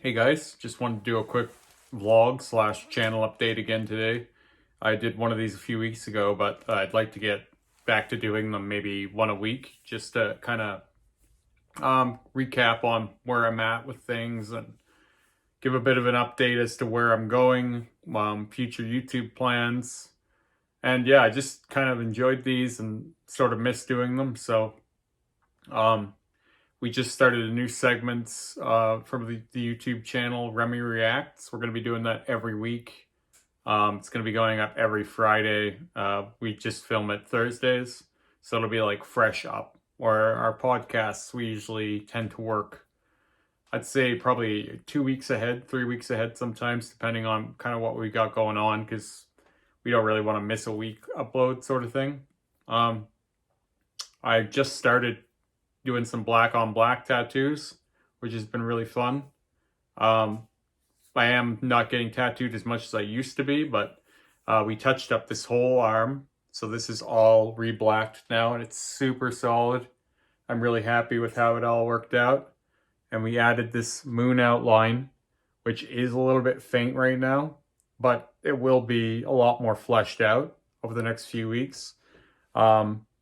Hey guys, just wanted to do a quick vlog slash channel update again today. I did one of these a few weeks ago, but I'd like to get back to doing them maybe one a week just to kind of recap on where I'm at with things and give a bit of an update as to where I'm going, future YouTube plans. And yeah, I just kind of enjoyed these and sort of miss doing them. So um, we just started a new segment from the YouTube channel, Remy Reacts. We're going to be doing that every week. It's going to be going up every Friday. We just film it Thursdays, so it'll be like fresh up. Or our podcasts, we usually tend to work, I'd say probably 2 weeks ahead, 3 weeks ahead sometimes, depending on kind of what we got going on, because we don't really want to miss a week upload sort of thing. Um, I just started doing some black on black tattoos, which has been really fun. Um, I am not getting tattooed as much as I used to be, but we touched up this whole arm. So this is all re-blacked now and it's super solid. I'm really happy with how it all worked out. And we added this moon outline, which is a little bit faint right now, but it will be a lot more fleshed out over the next few weeks.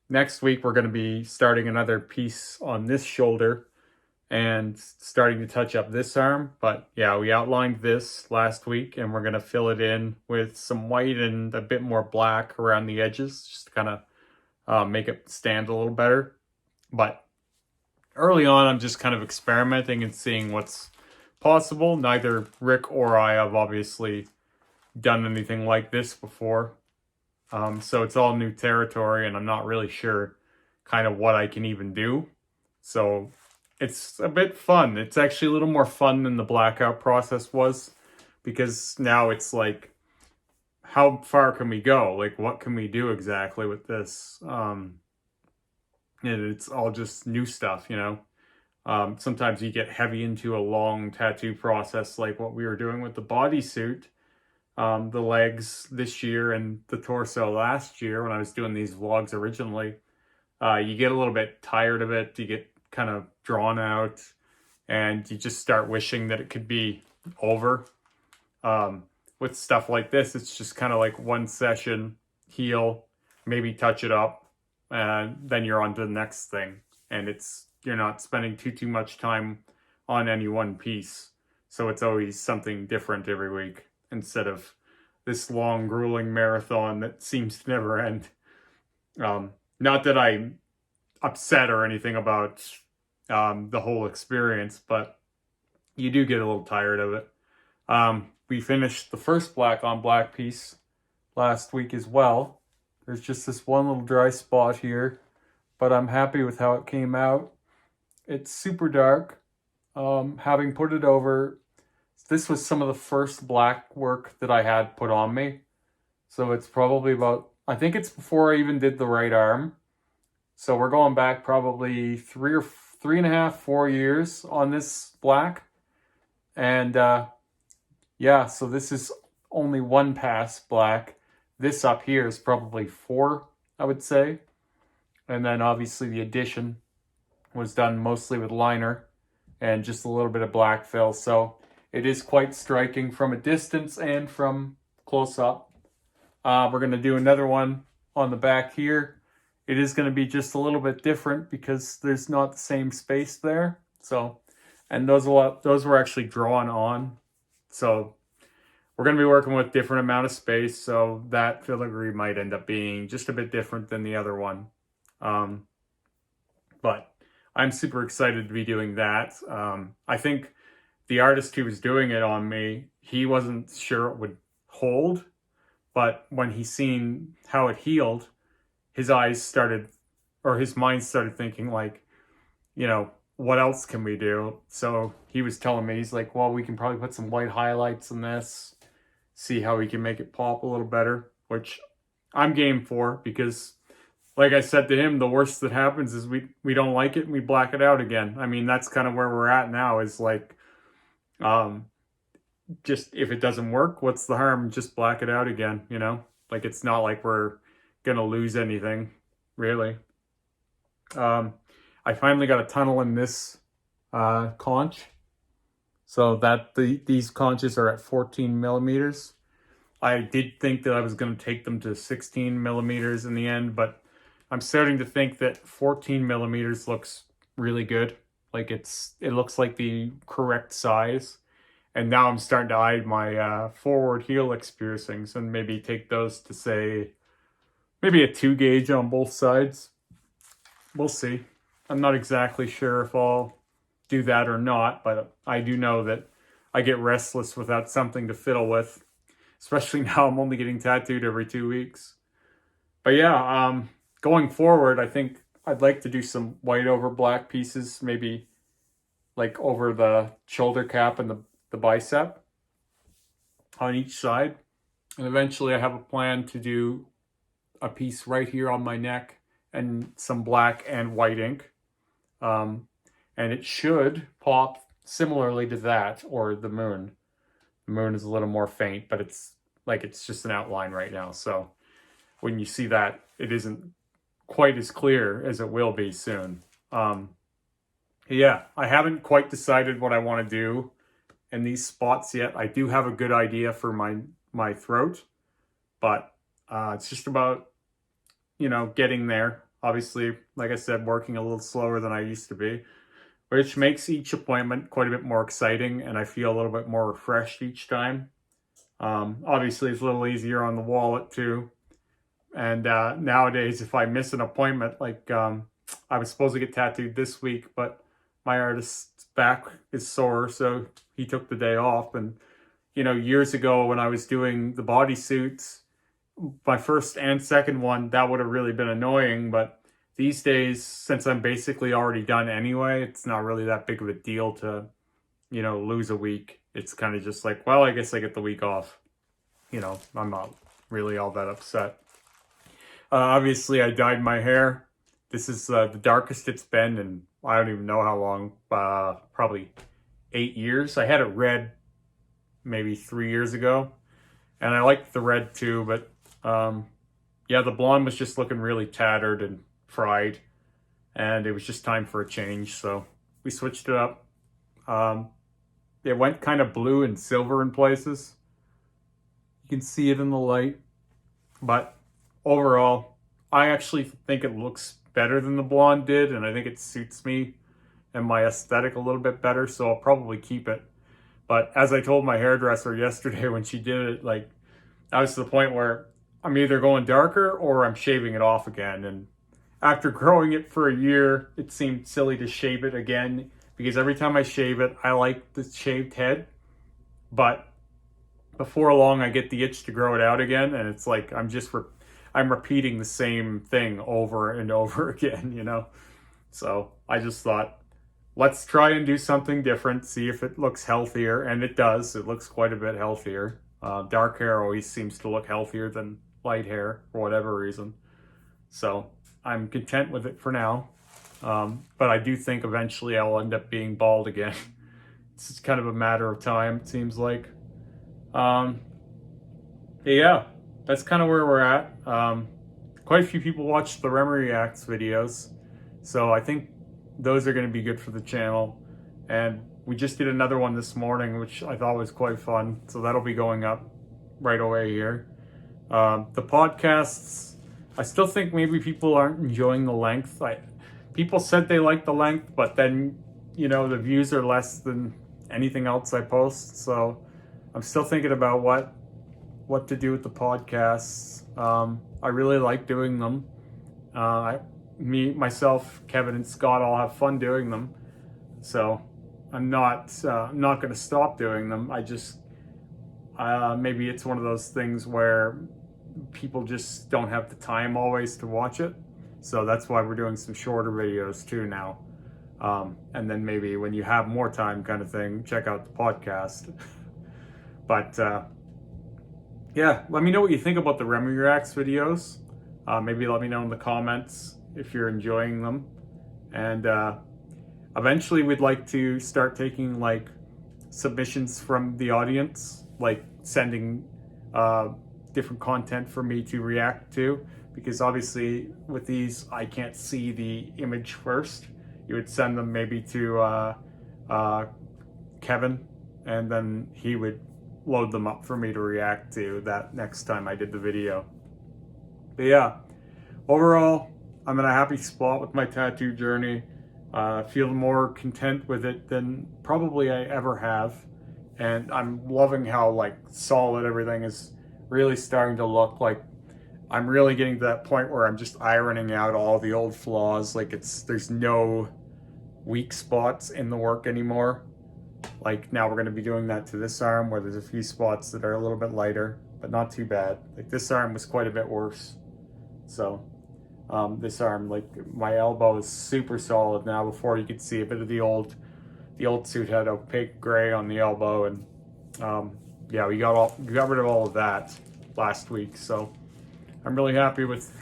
Next week, we're going to be starting another piece on this shoulder and starting to touch up this arm. But yeah, we outlined this last week and we're going to fill it in with some white and a bit more black around the edges, just to kind of make it stand a little better. But early on, I'm just kind of experimenting and seeing what's possible. Neither Rick or I have obviously done anything like this before. So it's all new territory and I'm not really sure kind of what I can even do. So it's a bit fun. It's actually a little more fun than the blackout process was, because now it's like, how far can we go? Like, what can we do exactly with this? And it's all just new stuff, you know? Sometimes you get heavy into a long tattoo process like what we were doing with the bodysuit. The legs this year and the torso last year when I was doing these vlogs originally. You get a little bit tired of it, you get kind of drawn out, and you just start wishing that it could be over. With stuff like this, it's just kind of like one session, heal, maybe touch it up, and then you're on to the next thing. And you're not spending too much time on any one piece. So it's always something different every week instead of this long, grueling marathon that seems to never end. Not that I'm upset or anything about the whole experience, but you do get a little tired of it. We finished the first black on black piece last week as well. There's just this one little dry spot here, but I'm happy with how it came out. It's super dark. Having put it over, this was some of the first black work that I had put on me. So it's probably about, I think it's before I even did the right arm. So we're going back probably 3.5, 4 years on this black. And yeah, so this is only one pass black. This up here is probably 4, I would say. And then obviously the addition was done mostly with liner and just a little bit of black fill. So it is quite striking from a distance and from close up. We're going to do another one on the back here. It is going to be just a little bit different because there's not the same space there. So, and those were actually drawn on. So we're going to be working with different amount of space. So that filigree might end up being just a bit different than the other one. But I'm super excited to be doing that. I think the artist who was doing it on me, he wasn't sure it would hold, but when he seen how it healed, his eyes started, or his mind started thinking like, you know, what else can we do? So he was telling me, he's like, well, we can probably put some white highlights in this, see how we can make it pop a little better, which I'm game for, because like I said to him, the worst that happens is we don't like it and we black it out again. I mean, that's kind of where we're at now, is like, just if it doesn't work, what's the harm? Just black it out again, you know? Like, it's not like we're gonna lose anything, really. I finally got a tunnel in this conch. So that these conches are at 14 millimeters. I did think that I was going to take them to 16 millimeters in the end, but I'm starting to think that 14 millimeters looks really good. Like it looks like the correct size. And now I'm starting to eye my forward helix piercings and maybe take those to, say, maybe a 2 gauge on both sides. We'll see. I'm not exactly sure if I'll do that or not, but I do know that I get restless without something to fiddle with, especially now I'm only getting tattooed every 2 weeks. But yeah, going forward, I think I'd like to do some white over black pieces, maybe like over the shoulder cap and the bicep on each side. And eventually I have a plan to do a piece right here on my neck and some black and white ink. And it should pop similarly to that or the moon. The moon is a little more faint, but it's just an outline right now. So when you see that, it isn't quite as clear as it will be soon. Yeah, I haven't quite decided what I want to do in these spots yet. I do have a good idea for my throat, but it's just about, getting there. Obviously, like I said, working a little slower than I used to be, which makes each appointment quite a bit more exciting, and I feel a little bit more refreshed each time. Obviously, it's a little easier on the wallet too. And nowadays, if I miss an appointment, like I was supposed to get tattooed this week, but my artist's back is sore, so he took the day off. And, years ago when I was doing the bodysuits, my first and second one, that would have really been annoying. But these days, since I'm basically already done anyway, it's not really that big of a deal to, lose a week. It's kind of just like, well, I guess I get the week off. I'm not really all that upset. Obviously, I dyed my hair. This is the darkest it's been in, I don't even know how long, probably 8 years. I had it red maybe 3 years ago, and I liked the red too, but yeah, the blonde was just looking really tattered and fried, and it was just time for a change, so we switched it up. It went kind of blue and silver in places. You can see it in the light, but overall, I actually think it looks better than the blonde did, and I think it suits me and my aesthetic a little bit better, so I'll probably keep it. But as I told my hairdresser yesterday when she did it, like, I was to the point where I'm either going darker or I'm shaving it off again. And after growing it for a year, it seemed silly to shave it again, because every time I shave it, I like the shaved head, but before long I get the itch to grow it out again, and it's like I'm repeating the same thing over and over again, So I just thought, let's try and do something different, see if it looks healthier, and it does. It looks quite a bit healthier. Dark hair always seems to look healthier than light hair for whatever reason. So I'm content with it for now. But I do think eventually I'll end up being bald again. It's just kind of a matter of time, it seems like. Yeah, that's kind of where we're at. Quite a few people watch the Remy Reacts videos, so I think those are going to be good for the channel. And we just did another one this morning, which I thought was quite fun, so that'll be going up right away here. The podcasts, I still think maybe people aren't enjoying the length. People said they like the length, but then, the views are less than anything else I post, so I'm still thinking about what to do with the podcasts. I really like doing them. Myself, Kevin, and Scott all have fun doing them, so I'm not going to stop doing them. I just maybe it's one of those things where people just don't have the time always to watch it, so that's why we're doing some shorter videos too now. And then maybe when you have more time, kind of thing, check out the podcast. But yeah, let me know what you think about the Remy Reacts videos. Maybe let me know in the comments if you're enjoying them. And eventually we'd like to start taking like submissions from the audience, like sending different content for me to react to, because obviously with these I can't see the image first. You would send them maybe to Kevin and then he would load them up for me to react to that next time I did the video. But yeah, overall, I'm in a happy spot with my tattoo journey. Feel more content with it than probably I ever have. And I'm loving how like solid everything is really starting to look. Like I'm really getting to that point where I'm just ironing out all the old flaws. Like there's no weak spots in the work anymore. Like now we're going to be doing that to this arm where there's a few spots that are a little bit lighter, but not too bad. Like this arm was quite a bit worse. So this arm, like my elbow is super solid now. Before you could see a bit of the old suit had opaque gray on the elbow, and yeah, we got rid of all of that last week. So I'm really happy with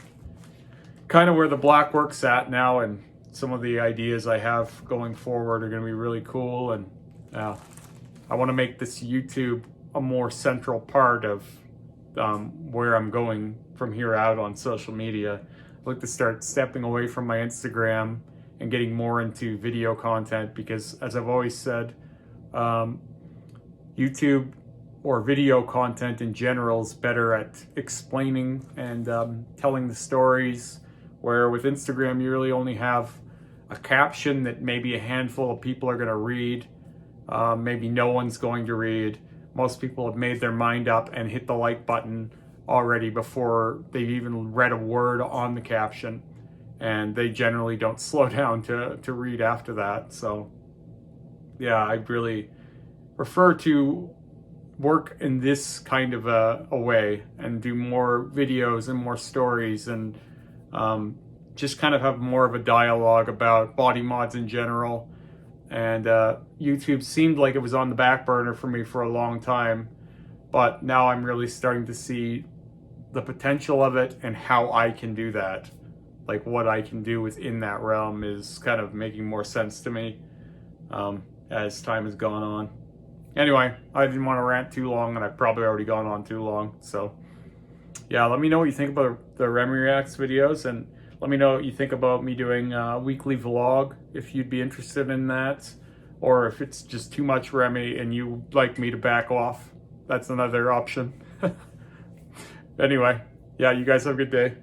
kind of where the black work's at now, and some of the ideas I have going forward are going to be really cool. And I want to make this YouTube a more central part of where I'm going from here out on social media. I'd like to start stepping away from my Instagram and getting more into video content, because as I've always said, YouTube or video content in general is better at explaining and telling the stories, where with Instagram you really only have a caption that maybe a handful of people are going to read, maybe no one's going to read. Most people have made their mind up and hit the like button already before they've even read a word on the caption, and they generally don't slow down to read after that. So yeah, I really prefer to work in this kind of a way and do more videos and more stories, and just kind of have more of a dialogue about body mods in general. And YouTube seemed like it was on the back burner for me for a long time, but now I'm really starting to see the potential of it and how I can do that. Like what I can do within that realm is kind of making more sense to me as time has gone on. Anyway, I didn't want to rant too long, and I've probably already gone on too long. So yeah, let me know what you think about the Remy Reacts videos, and let me know what you think about me doing a weekly vlog, if you'd be interested in that, or if it's just too much Remy and you'd like me to back off. That's another option. Anyway, yeah, you guys have a good day.